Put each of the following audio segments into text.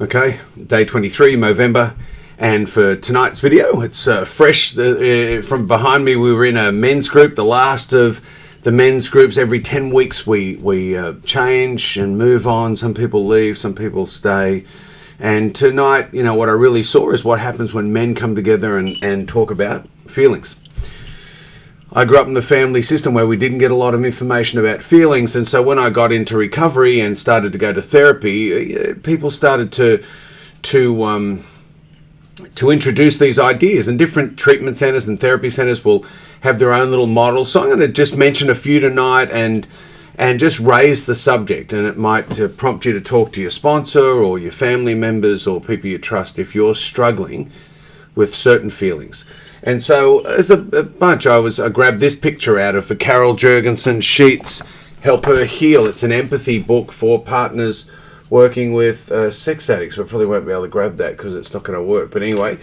Okay, day 23, Movember. And for tonight's video, it's fresh from behind me. We were in a men's group, the last of the men's groups. Every 10 weeks we change and move on. Some people leave, some people stay. And tonight, you know, what I really saw is what happens when men come together and talk about feelings. I grew up in the family system where we didn't get a lot of information about feelings, and so when I got into recovery and started to go to therapy, people started to introduce these ideas, and different treatment centers and therapy centers will have their own little models. So I'm going to just mention a few tonight and just raise the subject, and it might prompt you to talk to your sponsor or your family members or people you trust if you're struggling with certain feelings. And so as a bunch, I grabbed this picture out of Carol Jurgensen's Sheets, Help Her Heal. It's an empathy book for partners working with sex addicts. I probably won't be able to grab that because it's not going to work. But anyway,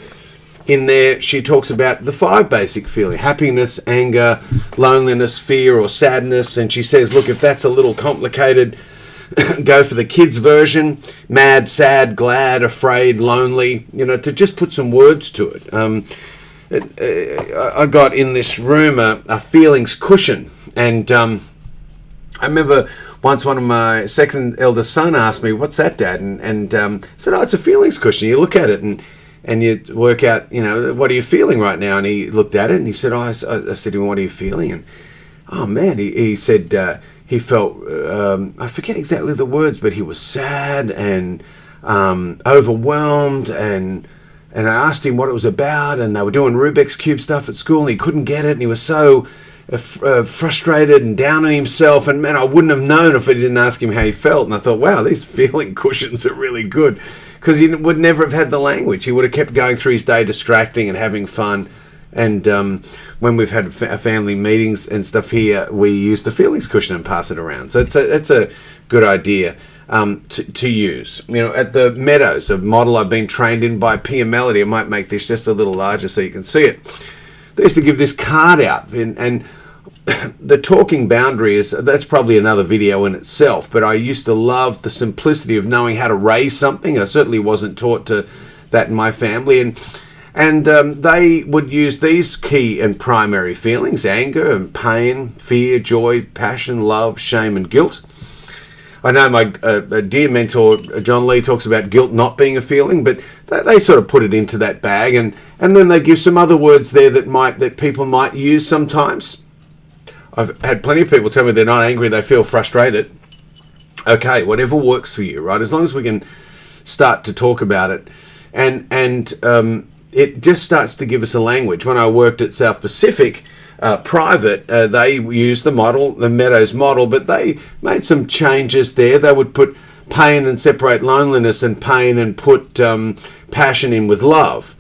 in there she talks about the 5 basic feelings: happiness, anger, loneliness, fear or sadness. And she says, look, if that's a little complicated, go for the kids version: mad, sad, glad, afraid, lonely, you know, to just put some words to it. I got in this room a feelings cushion, and I remember once one of my second eldest son asked me, "What's that, Dad?" and I said, "Oh, it's a feelings cushion. You look at it and you work out, you know, what are you feeling right now?" And he looked at it and he said, "Oh," I said to him, "What are you feeling?" And oh man, he said he felt I forget exactly the words, but he was sad and overwhelmed, and I asked him what it was about, and they were doing Rubik's Cube stuff at school, and he couldn't get it, and he was so frustrated and down on himself. And man, I wouldn't have known if I didn't ask him how he felt. And I thought, wow, these feeling cushions are really good, because he would never have had the language. He would have kept going through his day distracting and having fun. And when we've had family meetings and stuff here, we use the feelings cushion and pass it around. So it's a good idea to use. You know, at the Meadows, a model I've been trained in by Pia Melody. I might make this just a little larger so you can see it. They used to give this card out, and the talking boundary that's probably another video in itself, but I used to love the simplicity of knowing how to raise something. I certainly wasn't taught to that in my family, and they would use these key and primary feelings: anger and pain, fear, joy, passion, love, shame, and guilt. I know my dear mentor, John Lee, talks about guilt not being a feeling, but they sort of put it into that bag, and then they give some other words there that people might use sometimes. I've had plenty of people tell me they're not angry, they feel frustrated. Okay, whatever works for you, right? As long as we can start to talk about it. And it just starts to give us a language. When I worked at South Pacific, private, they used the model, the Meadows model, but they made some changes there. They would put pain and separate loneliness and pain and put passion in with love.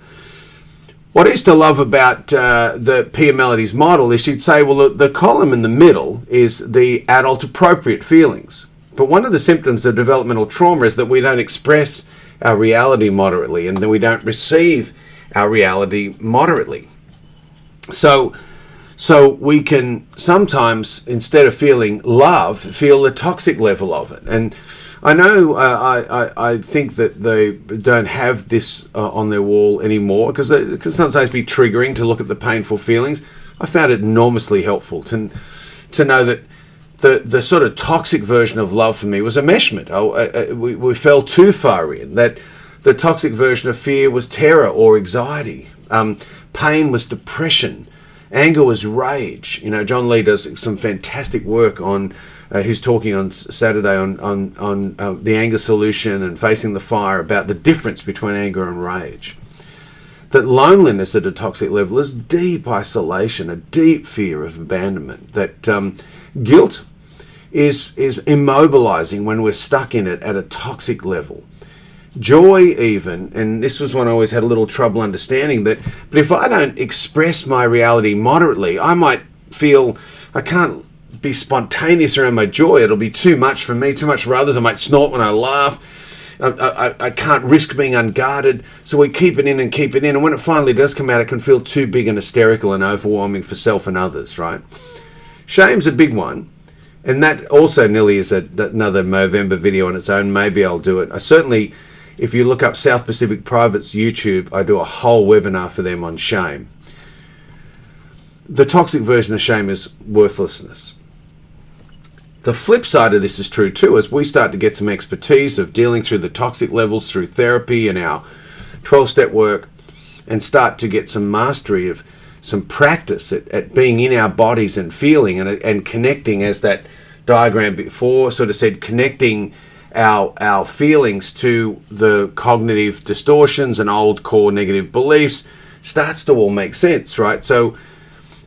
What I used to love about the Pia Melody's model is she'd say, well, the column in the middle is the adult appropriate feelings. But one of the symptoms of developmental trauma is that we don't express our reality moderately, and then we don't receive our reality moderately. So we can sometimes, instead of feeling love, feel the toxic level of it. And I know I think that they don't have this on their wall anymore, because it can sometimes be triggering to look at the painful feelings. I found it enormously helpful to know that the sort of toxic version of love for me was enmeshment. We fell too far in. That the toxic version of fear was terror or anxiety. Pain was depression. Anger was rage. You know, John Lee does some fantastic work on, he's talking on Saturday on the anger solution and facing the fire, about the difference between anger and rage. That loneliness at a toxic level is deep isolation, a deep fear of abandonment. That guilt is immobilizing when we're stuck in it at a toxic level. Joy even, and this was one I always had a little trouble understanding, but if I don't express my reality moderately, I might feel I can't be spontaneous around my joy. It'll be too much for me, too much for others. I might snort when I laugh. I can't risk being unguarded, so we keep it in, and when it finally does come out, it can feel too big and hysterical and overwhelming for self and others, right? Shame's a big one. And that also nearly is another Movember video on its own. Maybe I'll do it. I certainly, if you look up South Pacific Private's YouTube, I do a whole webinar for them on shame. The toxic version of shame is worthlessness. The flip side of this is true too, as we start to get some expertise of dealing through the toxic levels through therapy and our 12-step work, and start to get some mastery of some practice at being in our bodies and feeling and connecting, as that diagram before sort of said, connecting our feelings to the cognitive distortions and old core negative beliefs starts to all make sense, right? So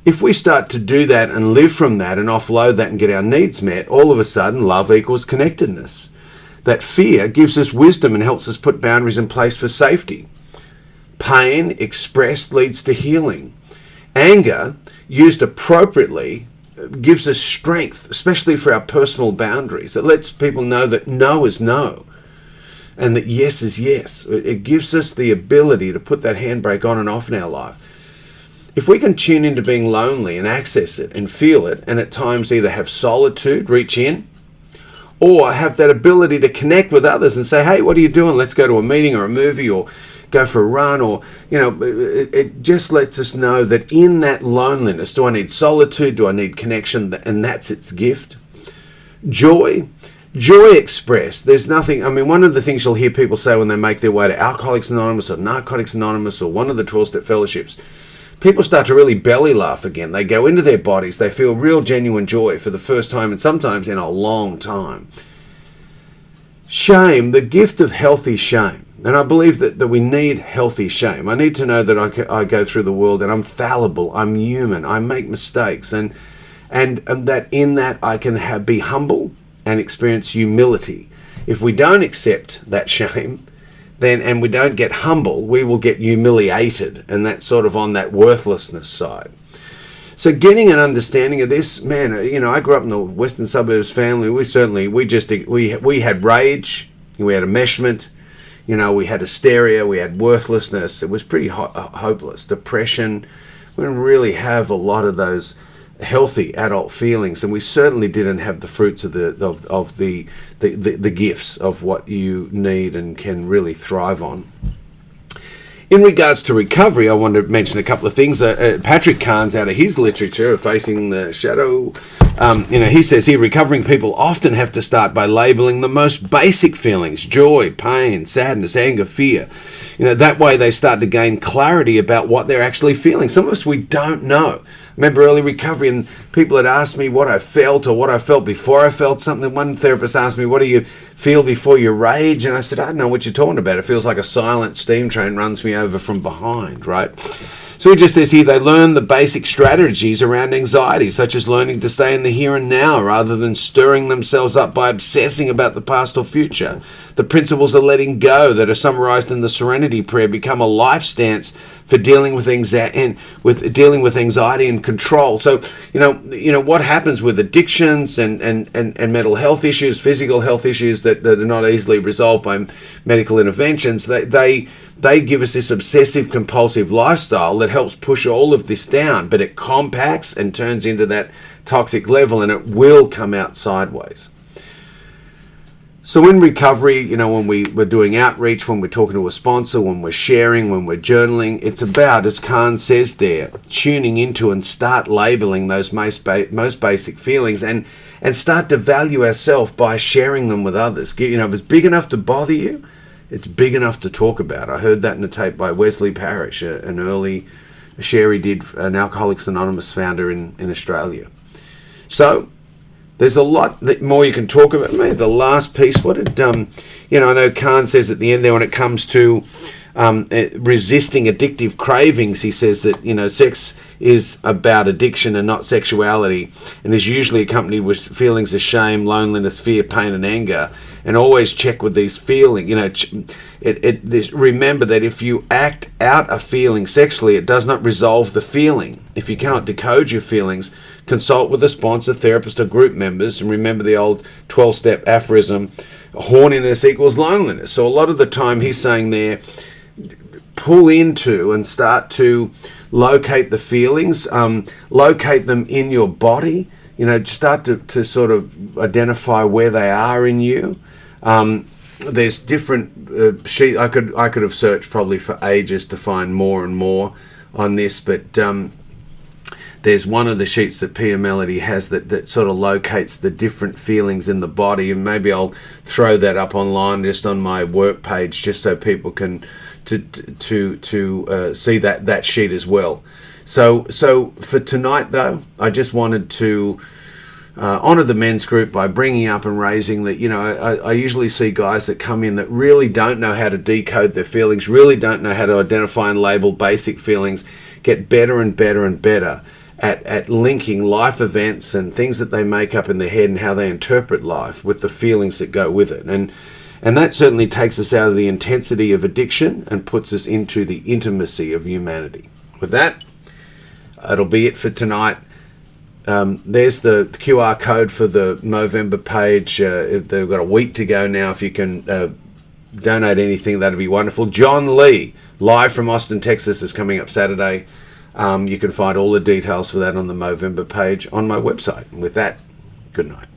if we start to do that and live from that and offload that and get our needs met, all of a sudden love equals connectedness. That fear gives us wisdom and helps us put boundaries in place for safety. Pain expressed leads to healing. Anger, used appropriately, gives us strength, especially for our personal boundaries. It lets people know that no is no and that yes is yes. It gives us the ability to put that handbrake on and off in our life. If we can tune into being lonely and access it and feel it, and at times either have solitude, reach in, or have that ability to connect with others and say, hey, what are you doing? Let's go to a meeting or a movie or go for a run, or, it just lets us know that in that loneliness, do I need solitude? Do I need connection? And that's its gift. Joy expressed. There's nothing, one of the things you'll hear people say when they make their way to Alcoholics Anonymous or Narcotics Anonymous or one of the 12-step fellowships, people start to really belly laugh again. They go into their bodies. They feel real, genuine joy for the first time and sometimes in a long time. Shame, the gift of healthy shame. And I believe that we need healthy shame. I need to know that I go through the world and I'm fallible, I'm human, I make mistakes. And that in that I can be humble and experience humility. If we don't accept that shame, and we don't get humble, we will get humiliated, and that's sort of on that worthlessness side. So getting an understanding of this, man, I grew up in the Western Suburbs family. We had rage, we had enmeshment, we had hysteria, we had worthlessness. It was pretty hopeless. Depression. We didn't really have a lot of those healthy adult feelings, and we certainly didn't have the fruits of the gifts of what you need and can really thrive on. In regards to recovery, I wanted to mention a couple of things. Patrick Carnes, out of his literature, Facing the Shadow, he says here, recovering people often have to start by labeling the most basic feelings: joy, pain, sadness, anger, fear. That way they start to gain clarity about what they're actually feeling. Some of us, we don't know. Remember early recovery, and people had asked me what I felt or what I felt before I felt something. One therapist asked me, what do you feel before you rage? And I said, I don't know what you're talking about. It feels like a silent steam train runs me over from behind, right? So he just says here, they learn the basic strategies around anxiety, such as learning to stay in the here and now rather than stirring themselves up by obsessing about the past or future. The principles of letting go that are summarized in the Serenity Prayer become a life stance for dealing with anxiety and control. So, what happens with addictions and mental health issues, physical health issues that are not easily resolved by medical interventions, they give us this obsessive compulsive lifestyle that helps push all of this down, but it compacts and turns into that toxic level, and it will come out sideways. So in recovery, when we're doing outreach, when we're talking to a sponsor, when we're sharing, when we're journaling, it's about, as Khan says there, tuning into and start labeling those most basic feelings and start to value ourselves by sharing them with others. If it's big enough to bother you, it's big enough to talk about. I heard that in a tape by Wesley Parrish, an early share he did, an Alcoholics Anonymous founder in Australia. So there's a lot more you can talk about. Man, the last piece, what did, I know Khan says at the end there when it comes to resisting addictive cravings, he says that, sex is about addiction and not sexuality, and is usually accompanied with feelings of shame, loneliness, fear, pain, and anger. And always check with these feelings. Remember that if you act out a feeling sexually, it does not resolve the feeling. If you cannot decode your feelings, consult with a sponsor, therapist, or group members. And remember the old 12-step aphorism, horniness equals loneliness. So a lot of the time he's saying there, pull into and start to locate the feelings, locate them in your body, start to sort of identify where they are in you. there's different sheet. I could have searched probably for ages to find more and more on this, but there's one of the sheets that Pia Melody has that sort of locates the different feelings in the body, and maybe I'll throw that up online just on my work page, just so people can to see that sheet as well. So for tonight though, I just wanted to honor the men's group by bringing up and raising that, I usually see guys that come in that really don't know how to decode their feelings, really don't know how to identify and label basic feelings, get better and better and better at linking life events and things that they make up in their head and how they interpret life with the feelings that go with it. And that certainly takes us out of the intensity of addiction and puts us into the intimacy of humanity. With that, it'll be it for tonight. There's the QR code for the Movember page. They've got a week to go now. If you can donate anything, that'd be wonderful. John Lee, live from Austin, Texas, is coming up Saturday. You can find all the details for that on the Movember page on my website. And with that, good night.